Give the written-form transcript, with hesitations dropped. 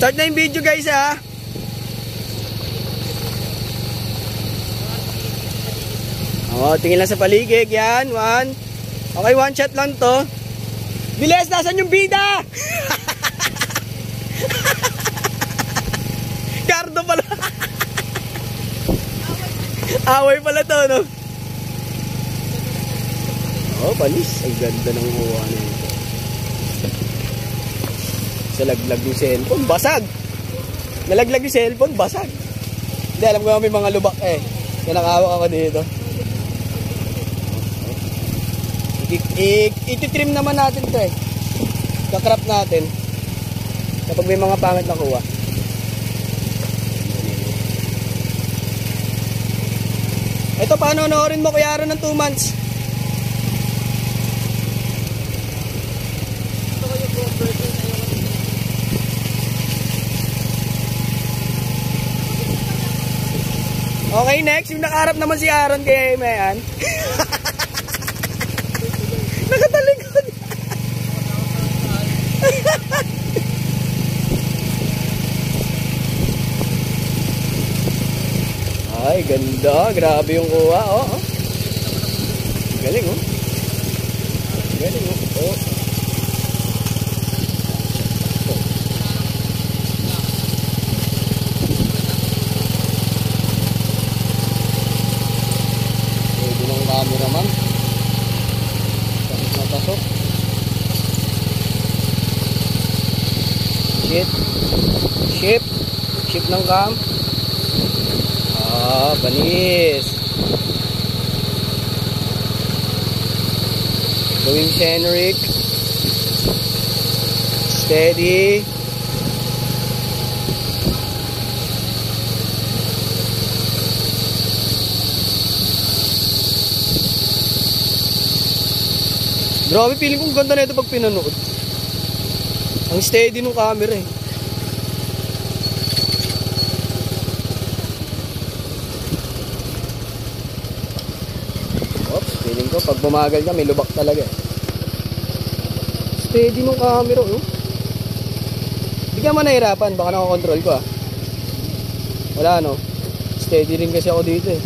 Start na yung video guys ha. Tingin lang sa paligid. Yan, one. Okay, one shot lang to. Bilis, nasan yung bida? Cardo pala. Away pala to, no? Palis. Ay, ganda ng uwa na yun. Sa laglag yung cellphone, basag. Nalaglag yung cellphone, basag. Hindi, alam ko may mga lubak eh. Kinakawak ako dito. Ititrim naman natin to eh. Kakrap natin. Kapag may mga pangit na kuha. Ito, paano noorin mo Kuya Aaron ng 2 months? Okay, next. Yung nakaharap naman si Aaron kay Mayan. Nakatalikod. Ay, ganda. Grabe yung kuha. Galing, oh. Galing, oh. Pwede ng cameraman. Tapos na pasok. Ship ng cam. Banis. Gawing Shenrik. Steady. Grabe, feeling kong ganda na ito pag pinanood. Ang steady ng camera eh. Feeling ko pag bumagal ka may lubak talaga eh. Steady nung camera, oh. Hindi ka man nahirapan, baka nakakontrol ko ah. Wala no. Steady rin kasi ako dito eh.